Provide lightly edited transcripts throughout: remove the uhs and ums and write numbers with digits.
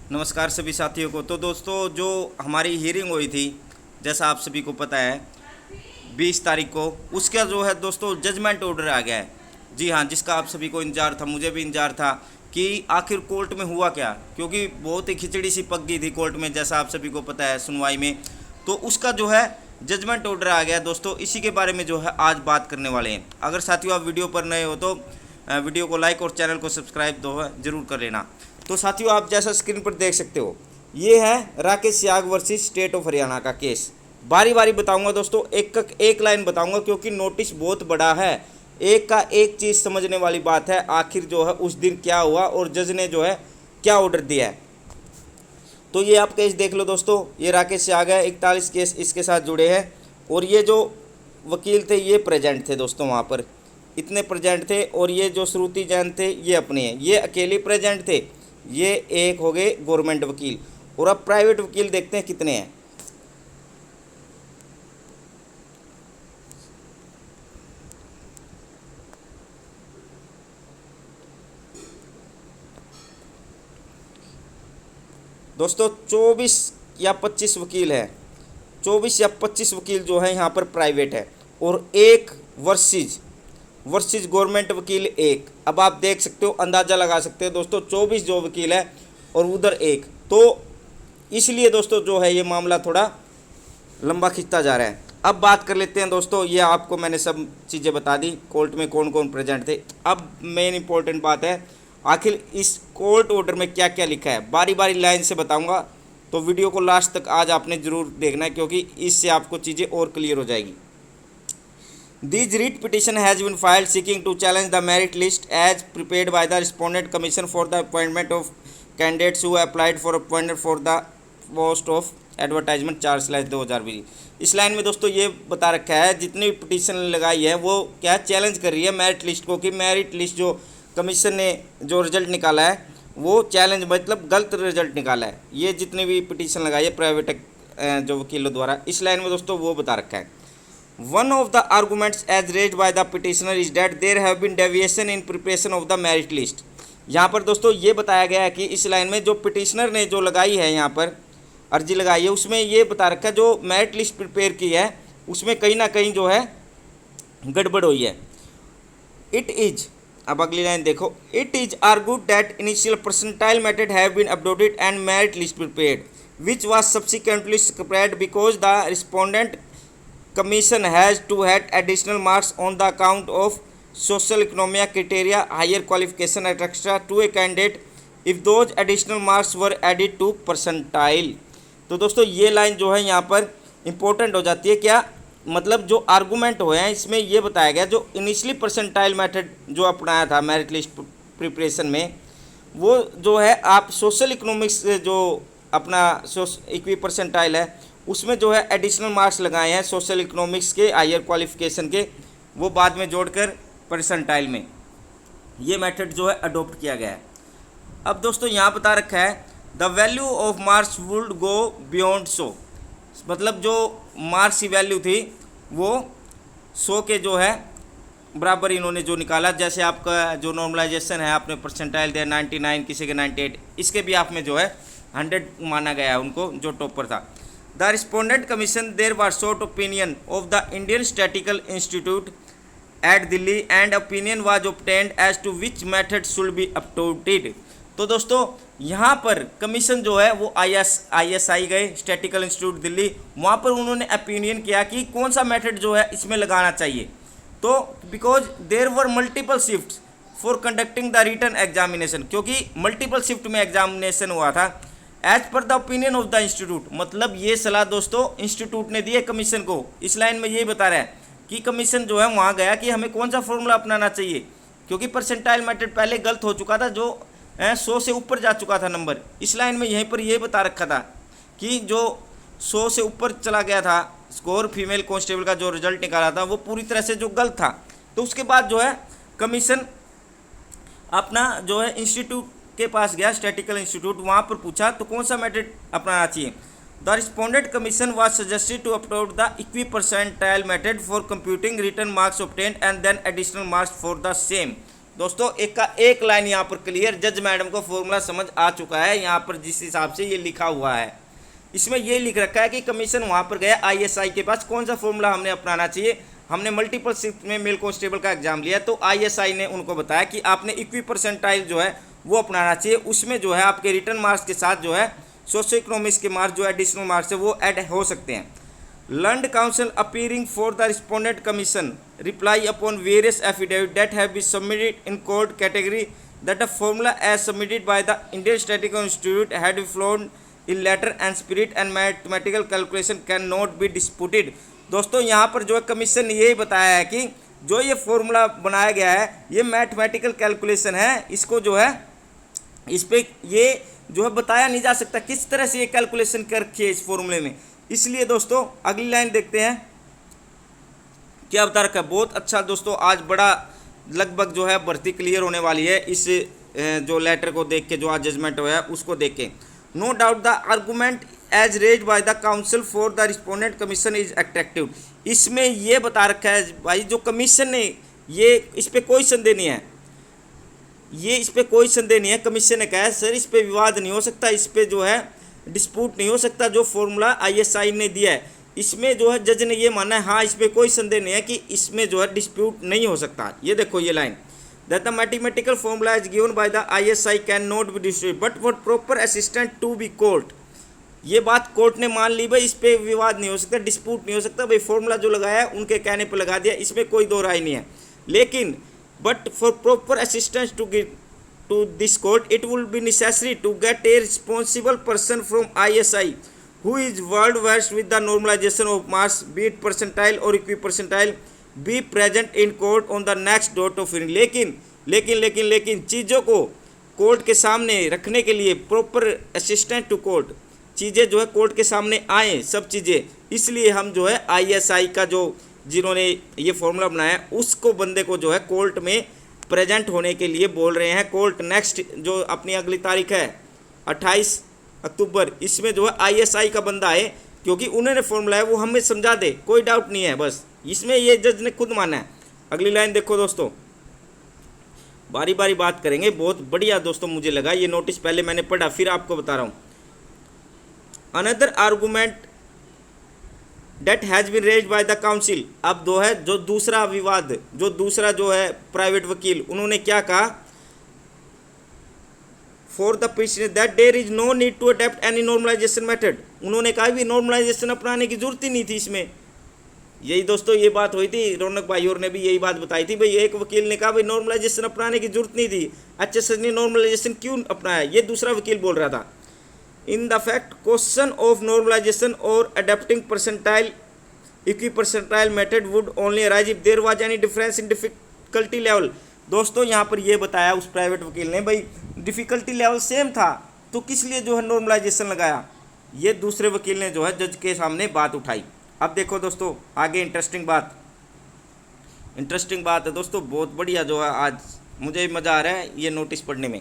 नमस्कार सभी साथियों को। तो दोस्तों, जो हमारी हियरिंग हुई थी, जैसा आप सभी को पता है, 20 तारीख को, उसका जो है दोस्तों जजमेंट ऑर्डर आ गया है। जी हाँ, जिसका आप सभी को इंतजार था, मुझे भी इंतजार था कि आखिर कोर्ट में हुआ क्या, क्योंकि बहुत ही खिचड़ी सी पक गई थी कोर्ट में, जैसा आप सभी को पता है, सुनवाई में। तो उसका जो है जजमेंट ऑर्डर आ गया दोस्तों, इसी के बारे में जो है आज बात करने वाले हैं। अगर साथियों आप वीडियो पर नए हो तो वीडियो को लाइक और चैनल को सब्सक्राइब तो ज़रूर कर लेना। तो साथियों, आप जैसा स्क्रीन पर देख सकते हो, ये है Rakesh Siyag versus state of Haryana का केस। बारी बारी बताऊंगा दोस्तों, एक लाइन बताऊंगा, क्योंकि नोटिस बहुत बड़ा है। एक का एक चीज़ समझने वाली बात है, आखिर जो है उस दिन क्या हुआ और जज ने जो है क्या ऑर्डर दिया है। तो ये आप केस देख लो दोस्तों, ये राकेश सियाग है, 41 केस इसके साथ जुड़े हैं। और ये जो वकील थे ये प्रेजेंट थे दोस्तों, वहाँ पर इतने प्रेजेंट थे। और ये जो श्रुति जैन थे ये अपने हैं, ये अकेले प्रेजेंट थे। ये एक हो गए गवर्नमेंट वकील। और अब प्राइवेट वकील देखते हैं कितने हैं। दोस्तों 24 या 25 वकील हैं, 24 या 25 वकील जो है यहाँ पर प्राइवेट है। और एक वर्सेज गवर्नमेंट वकील एक। अब आप देख सकते हो, अंदाज़ा लगा सकते हो दोस्तों, 24 जो वकील है और उधर एक। तो इसलिए दोस्तों जो है ये मामला थोड़ा लंबा खिंचता जा रहा है। अब बात कर लेते हैं दोस्तों, ये आपको मैंने सब चीज़ें बता दी, कोर्ट में कौन कौन प्रेजेंट थे। अब मेन इंपॉर्टेंट बात है, आखिर इस कोर्ट ऑर्डर में क्या क्या लिखा है, बारी बारी लाइन से बताऊंगा। तो वीडियो को लास्ट तक आज आपने ज़रूर देखना है, क्योंकि इससे आपको चीज़ें और क्लियर हो जाएगी। This writ petition has been filed seeking to challenge the merit list as prepared by the Respondent Commission for the appointment of candidates who applied for appointment for the post of advertisement 4/2020। इस line में दोस्तों ये बता रखा है, जितनी भी petition लगाई है वो क्या चैलेंज कर रही है मेरिट लिस्ट को, कि मेरिट लिस्ट जो कमीशन ने जो रिजल्ट निकाला है वो चैलेंज, मतलब गलत रिजल्ट निकाला है। ये जितनी भी पिटीशन लगाई है प्राइवेट जो वकीलों द्वारा, इस लाइन में दोस्तों वो बता रखा है। One of the arguments as raised by the petitioner is that there have been deviation in preparation of the merit list। यहाँ पर दोस्तों ये बताया गया है कि इस लाइन में जो पिटिशनर ने जो लगाई है, यहाँ पर अर्जी लगाई है, उसमें ये बता रखा है जो मेरिट लिस्ट प्रिपेयर की है उसमें कहीं ना कहीं जो है गड़बड़ हुई है। इट इज, अब अगली लाइन देखो, it is argued that initial percentile method have been uploaded and merit list prepared which was subsequently scrapped because the respondent Commission has to had additional marks on the account of social economic criteria, higher qualification, etc. to a candidate if those additional marks were added to percentile। तो दोस्तों ये line जो है यहाँ पर important हो जाती है। क्या मतलब, जो आर्गूमेंट हुए हैं इसमें ये बताया गया, जो इनिशियली परसेंटाइल मेथड जो अपनाया था मेरिट लिस्ट प्रिपरेशन में, वो जो है आप सोशल इकोनॉमिक्स जो अपना इक्वी परसेंटाइल है उसमें जो है एडिशनल मार्क्स लगाए हैं सोशल इकोनॉमिक्स के, हायर क्वालिफिकेशन के, वो बाद में जोड़कर परसेंटाइल में ये मेथड जो है अडोप्ट किया गया है। अब दोस्तों यहाँ बता रखा है the value of marks would go beyond 100, मतलब जो मार्क्स की वैल्यू थी वो 100 के जो है बराबर इन्होंने जो निकाला। जैसे आपका जो नॉर्मलाइजेशन है, आपने परसेंटाइल दिया 99, किसी के 98, इसके भी आप में जो है 100 माना गया है उनको, जो टॉपर था। The Respondent Commission there was sought opinion of the Indian Statistical Institute at Delhi and opinion was obtained as to which method should be adopted। तो दोस्तों यहाँ पर कमीशन जो है वो ISI गए, स्टैटिकल इंस्टीट्यूट दिल्ली, वहाँ पर उन्होंने ओपिनियन किया कि कौन सा मेथड जो है इसमें लगाना चाहिए। तो because there were multiple shift for conducting the written examination, क्योंकि मल्टीपल शिफ्ट में एग्जामिनेशन हुआ था। As per the opinion of the institute, मतलब ये सलाह दोस्तों इंस्टीट्यूट ने दी है कमीशन को। इस लाइन में यही बता रहा है कि कमीशन जो है वहाँ गया कि हमें कौन सा फॉर्मूला अपनाना चाहिए, क्योंकि परसेंटाइल मेथड पहले गलत हो चुका था, जो 100 से ऊपर जा चुका था नंबर। इस लाइन में यहीं पर यह बता रखा था कि जो 100 से ऊपर चला गया था स्कोर, फीमेल कांस्टेबल का जो रिजल्ट निकाला था वो पूरी तरह से जो गलत था। तो उसके बाद जो है कमीशन अपना जो है इंस्टीट्यूट के पास गया, स्टैटिकल इंस्टीट्यूट, वहाँ पर पूछा तो कौन सा मेथड अपनाना चाहिए। The respondent commission was suggested to upload the equipercentile method for computing return marks obtained and then additional marks for the same दोस्तों एक का एक लाइन यहाँ पर क्लियर, जज मैडम को फॉर्मूला समझ आ चुका है यहाँ पर जिस हिसाब से ये लिखा हुआ है। इसमें ये लिख रखा है कि कमीशन वहाँ पर गया आईएसआई के पास, कौन सा फॉर्मूला हमने अपनाना चाहिए। हमने मल्टीपल शिफ्ट में मेल कांस्टेबल का एग्जाम लिया तो आईएसआई ने उनको बताया कि आपने इक्वी परसेंटाइल जो है वो अपनाना चाहिए। उसमें जो है आपके रिटर्न मार्क्स के साथ जो है सोशो इकोनॉमिक्स के मार्क्स जो एडिशनल मार्क्स है वो ऐड हो सकते हैं। Learned counsel appearing for the respondent commission reply upon various affidavit that have been submitted in court category that the formula as submitted by the Indian Statistical Institute had be followed in letter and spirit and mathematical calculation can not be disputed. दोस्तों यहाँ पर जो है commission ने यही बताया है कि जो ये फॉर्मूला बनाया गया है ये मैथमेटिकल कैलकुलेशन है, इसको जो है इस पर ये जो है बताया नहीं जा सकता किस तरह से ये कैलकुलेशन कर रखी है इस फॉर्मूले में। इसलिए दोस्तों अगली लाइन देखते हैं क्या बता रखा है। बहुत अच्छा दोस्तों, आज बड़ा लगभग जो है भर्ती क्लियर होने वाली है इस जो लेटर को देख के, जो आज जजमेंट हुआ है उसको देख के। No doubt the argument as raise by the counsel for the respondent commission is attractive. इसमें ये बता रखा है भाई जो कमीशन ने, ये इस पर कोई संदेह नहीं है, ये इस पर कोई संदेह नहीं है। कमीशन ने कहा है सर इस पर विवाद नहीं हो सकता, इस पर जो है डिस्प्यूट नहीं हो सकता, जो फॉर्मूला आईएसआई ने दिया है इसमें जो है जज ने ये माना है हाँ इस पर कोई संदेह नहीं है कि इसमें जो है डिस्प्यूट नहीं हो सकता। ये देखो ये line, that the mathematical formula is given by the ISI can not be disputed but for proper assistant to be court. ये बात कोर्ट ने मान ली भाई, इस पर विवाद नहीं हो सकता, डिस्प्यूट नहीं हो सकता भाई, फॉर्मूला जो लगाया है उनके कहने पर लगा दिया, इसमें कोई दो राय नहीं है। लेकिन but for proper assistance to this court it will be necessary to get a responsible person from ISI who is well versed with the normalization of marks, be it percentile or equipercentile, be present in court on the next date of hearing। लेकिन चीज़ों को court के सामने रखने के लिए proper assistant to court, चीज़ें जो है कोर्ट के सामने आए सब चीज़ें, इसलिए हम जो है ISI का जो जिन्होंने ये फॉर्मूला बनाया उसको बंदे को जो है कोर्ट में प्रेजेंट होने के लिए बोल रहे हैं। कोर्ट नेक्स्ट जो अपनी अगली तारीख है 28 अक्टूबर, इसमें जो है आईएसआई का बंदा है क्योंकि उन्होंने फॉर्मूला है वो हमें समझा दे, कोई डाउट नहीं है, बस इसमें ये जज ने खुद माना है। अगली लाइन देखो दोस्तों, बारी बारी बात करेंगे, बहुत बढ़िया दोस्तों मुझे लगा ये नोटिस, पहले मैंने पढ़ा फिर आपको बता रहा हूँ। Another argument that has been raised by the counsel, अब दो है जो दूसरा विवाद, जो दूसरा जो है प्राइवेट वकील, उन्होंने क्या कहा, for the petitioner that there is no need to adopt any normalisation method. उन्होंने कहा भी नॉर्मलाइजेशन अपनाने की जरूरत ही नहीं थी इसमें। यही दोस्तों ये बात हुई थी, रौनक भाई और ने भी यही बात बताई थी भाई, एक वकील ने कहा भाई नॉर्मलाइजेशन अपनाने की जरूरत नहीं थी, HSS ने नॉर्मलाइजेशन क्यों अपनाया, ये दूसरा वकील बोल रहा था। In the fact question of normalization or adapting percentile equipercentile method would only arise if there was any difference in difficulty level। दोस्तों यहाँ पर ये बताया उस प्राइवेट वकील ने भाई डिफ़िकल्टी लेवल सेम था तो किस लिए जो है नॉर्मलाइजेशन लगाया, ये दूसरे वकील ने जो है जज के सामने बात उठाई। अब देखो दोस्तों आगे इंटरेस्टिंग बात है दोस्तों, बहुत बढ़िया जो है आज मुझे मज़ा आ रहा है ये नोटिस पढ़ने में।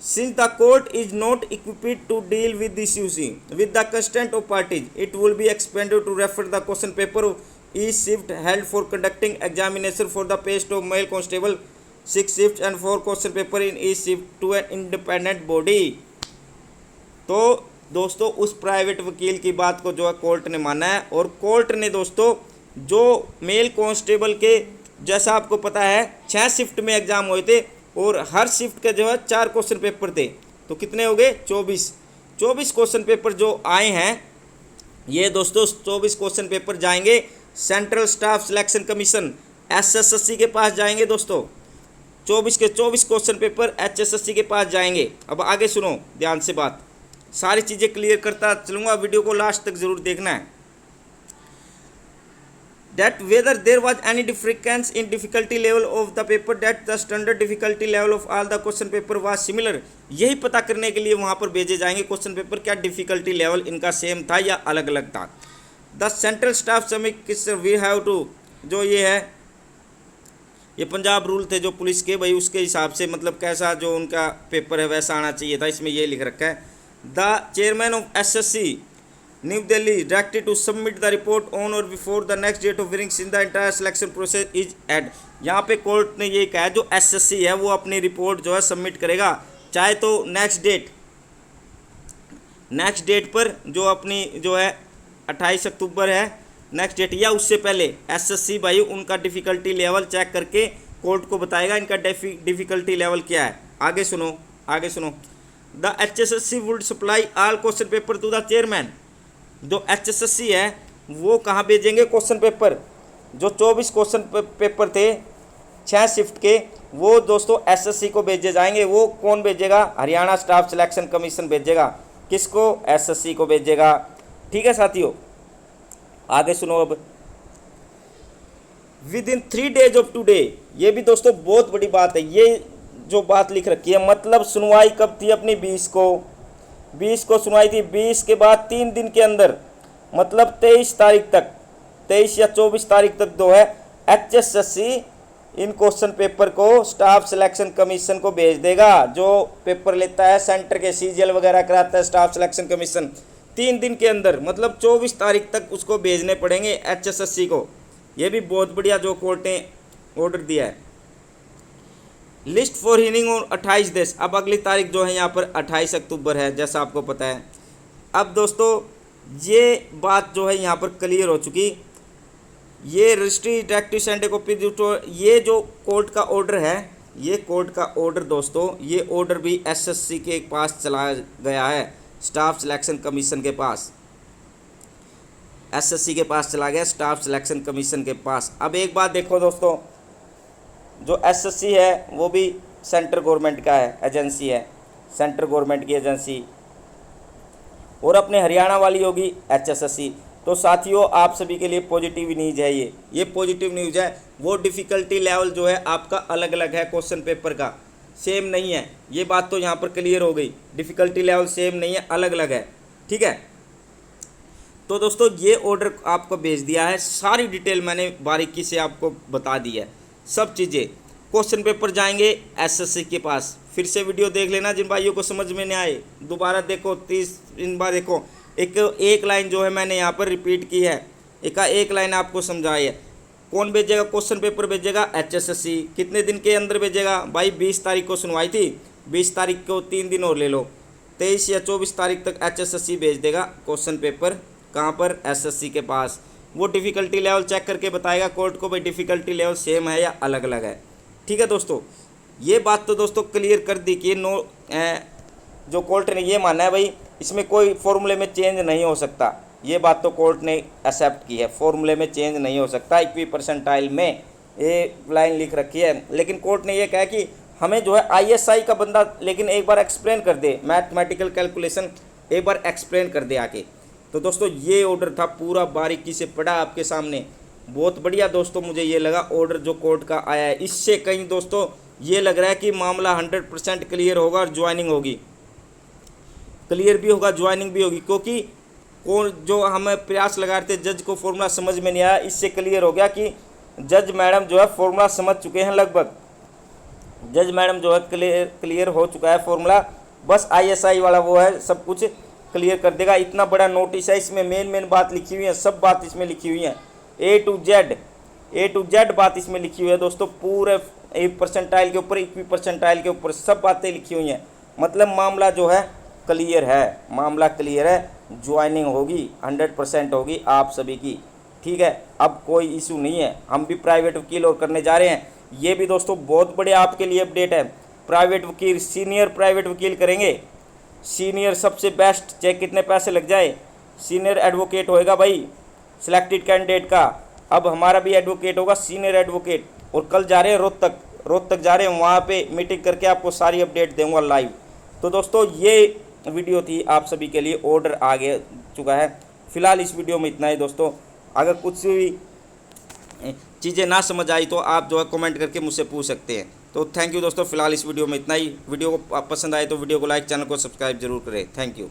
Since the court is not equipped to deal with this issue with the consent of parties, it will be expedient to refer the question paper of each shift held for conducting examination for the post of male constable 6 shifts and 4 question paper in each shift to an independent body। तो दोस्तों उस private वकील की बात को जो है court ने माना है, और कोर्ट ने दोस्तों जो मेल कांस्टेबल के, जैसा आपको पता है 6 शिफ्ट में एग्ज़ाम हुए थे और हर शिफ्ट के जो है 4 क्वेश्चन पेपर थे, तो कितने हो गए 24 क्वेश्चन पेपर जो आए हैं, ये दोस्तों 24 क्वेश्चन पेपर जाएंगे central staff selection commission SSSC के पास जाएंगे दोस्तों, 24 के 24 क्वेश्चन पेपर HSSC के पास जाएंगे। अब आगे सुनो ध्यान से बात, सारी चीज़ें क्लियर करता चलूँगा, वीडियो को लास्ट तक ज़रूर देखना है। That whether there was any difference in difficulty level of the paper, that the standard difficulty level of all the question paper was similar, यही पता करने के लिए वहाँ पर भेजे जाएंगे क्वेश्चन पेपर, क्या डिफ़िकल्टी लेवल इनका सेम था या अलग अलग था। द सेंट्रल स्टाफ समीक्षा वी हैव टू, जो ये है ये पंजाब रूल थे जो पुलिस के भाई, उसके हिसाब से मतलब कैसा जो उनका पेपर है वैसा आना चाहिए था, इसमें ये लिख रखा है। The chairman of SSC New Delhi directed to submit the report on or before the next date of hearings in the entire selection process is at। यहाँ पे कोर्ट ने ये कहा है जो एसएससी है वो अपनी रिपोर्ट जो है सबमिट करेगा, चाहे तो नेक्स्ट डेट पर जो अपनी जो है 28 अक्टूबर है नेक्स्ट डेट, या उससे पहले एसएससी भाई उनका डिफ़िकल्टी लेवल चेक करके कोर्ट को बताएगा इनका डिफ़िकल्टी लेवल क्या है। आगे सुनो the HSSC would supply all question paper two the chairman. जो HSSC है वो कहाँ भेजेंगे क्वेश्चन पेपर, जो 24 क्वेश्चन पेपर थे 6 शिफ्ट के, वो दोस्तों एसएससी को भेजे जाएंगे। वो कौन भेजेगा, हरियाणा स्टाफ सिलेक्शन कमीशन भेजेगा। किसको, एसएससी को भेजेगा। ठीक है साथियों, आगे सुनो अब। With in 3 days of today, ये भी दोस्तों बहुत बड़ी बात है, ये जो बात लिख रखी है, मतलब सुनवाई कब थी अपनी 20 को सुनवाई थी, 20 के बाद 3 दिन के अंदर मतलब 23 तारीख तक, 23 या 24 तारीख तक जो है HSSC इन क्वेश्चन पेपर को स्टाफ सिलेक्शन कमीशन को भेज देगा। जो पेपर लेता है सेंटर के CGL वगैरह कराता है स्टाफ सिलेक्शन कमीशन, 3 दिन के अंदर मतलब 24 तारीख तक उसको भेजने पड़ेंगे HSSC को। ये भी बहुत बढ़िया जो कोर्ट ने ऑर्डर दिया है। लिस्ट फॉर हियरिंग और 28 देश, अब अगली तारीख जो है यहाँ पर 28 अक्टूबर है जैसा आपको पता है। अब दोस्तों ये बात जो है यहाँ पर क्लियर हो चुकी, ये रजिस्ट्री डायरेक्टिव सेंटर कॉपी, ये जो कोर्ट का ऑर्डर है, ये कोर्ट का ऑर्डर दोस्तों, ये ऑर्डर भी एसएससी के पास चला गया है, स्टाफ सिलेक्शन कमीशन के पास, एसएससी के पास चला गया, स्टाफ सिलेक्शन कमीशन के पास। अब एक बात देखो दोस्तों, जो एसएससी है वो भी सेंट्रल गवर्नमेंट का है, एजेंसी है, सेंट्रल गवर्नमेंट की एजेंसी, और अपने हरियाणा वाली होगी HSSC। तो साथियों आप सभी के लिए पॉजिटिव न्यूज़ है, ये पॉजिटिव न्यूज़ है। वो डिफ़िकल्टी लेवल जो है आपका अलग अलग है, क्वेश्चन पेपर का सेम नहीं है, ये बात तो यहाँ पर क्लियर हो गई। डिफ़िकल्टी लेवल सेम नहीं है, अलग अलग है। ठीक है, तो दोस्तों ये ऑर्डर आपको भेज दिया है, सारी डिटेल मैंने बारीकी से आपको बता दी है, सब चीज़ें। क्वेश्चन पेपर जाएंगे एसएससी के पास, फिर से वीडियो देख लेना जिन भाइयों को समझ में नहीं आए, दोबारा देखो, 30 बार देखो। एक लाइन जो है मैंने यहाँ पर रिपीट की है, एक लाइन आपको समझाई है। कौन भेजेगा क्वेश्चन पेपर, भेजेगा HSSC। कितने दिन के अंदर भेजेगा भाई, 20 तारीख को सुनवाई थी, 20 तारीख को 3 दिन और ले लो, 23 या 24 तारीख तक HSSC भेज देगा क्वेश्चन पेपर। कहाँ पर, SSC के पास। वो डिफ़िकल्टी लेवल चेक करके बताएगा कोर्ट को भाई डिफ़िकल्टी लेवल सेम है या अलग अलग है। ठीक है दोस्तों, ये बात तो दोस्तों क्लियर कर दी कि जो कोर्ट ने ये माना है भाई इसमें कोई फॉर्मूले में चेंज नहीं हो सकता, ये बात तो कोर्ट ने एक्सेप्ट की है, फॉर्मूले में चेंज नहीं हो सकता। 21 परसेंटाइल में ये लाइन लिख रखी है, लेकिन कोर्ट ने ये कहा कि हमें जो है ISI का बंदा लेकिन एक बार एक्सप्लेन कर दे, मैथमेटिकल कैलकुलेशन एक बार एक्सप्लेन कर दे आके। तो दोस्तों ये ऑर्डर था, पूरा बारीकी से पढ़ा आपके सामने, बहुत बढ़िया दोस्तों मुझे ये लगा ऑर्डर जो कोर्ट का आया है। इससे कहीं दोस्तों ये लग रहा है कि मामला 100% क्लियर होगा और ज्वाइनिंग होगी, क्लियर भी होगा, ज्वाइनिंग भी होगी, क्योंकि कौन जो हमें प्रयास लगा रहे थे जज को फॉर्मूला समझ में नहीं आया, इससे क्लियर हो गया कि जज मैडम जो है फॉर्मूला समझ चुके हैं, लगभग जज मैडम जो है क्लियर हो चुका है फॉर्मूला, बस ISI वाला वो है सब कुछ क्लियर कर देगा। इतना बड़ा नोटिस है, इसमें मेन बात लिखी हुई है, सब बात इसमें लिखी हुई है, A to Z बात इसमें लिखी हुई है दोस्तों, पूरे 1 परसेंटाइल के ऊपर, 21 परसेंटाइल के ऊपर सब बातें लिखी हुई हैं। मतलब मामला जो है क्लियर है, मामला क्लियर है, ज्वाइनिंग होगी 100% होगी आप सभी की। ठीक है, अब कोई इशू नहीं है। हम भी प्राइवेट वकील और करने जा रहे हैं, ये भी दोस्तों बहुत बड़े आपके लिए अपडेट है। प्राइवेट वकील, सीनियर प्राइवेट वकील करेंगे, सीनियर सबसे बेस्ट, चाहे कितने पैसे लग जाए, सीनियर एडवोकेट होएगा भाई सिलेक्टेड कैंडिडेट का। अब हमारा भी एडवोकेट होगा, सीनियर एडवोकेट। और कल जा रहे हैं रोहतक जा रहे हैं, वहाँ पे मीटिंग करके आपको सारी अपडेट दूंगा लाइव। तो दोस्तों ये वीडियो थी आप सभी के लिए, ऑर्डर आ गया चुका है। फिलहाल इस वीडियो में इतना ही दोस्तों, अगर कुछ भी चीज़ें ना समझ आई तो आप जो है कमेंट करके मुझसे पूछ सकते हैं। तो थैंक यू दोस्तों, फिलहाल इस वीडियो में इतना ही। वीडियो को पसंद आए तो वीडियो को लाइक, चैनल को सब्सक्राइब जरूर करें। Thank you.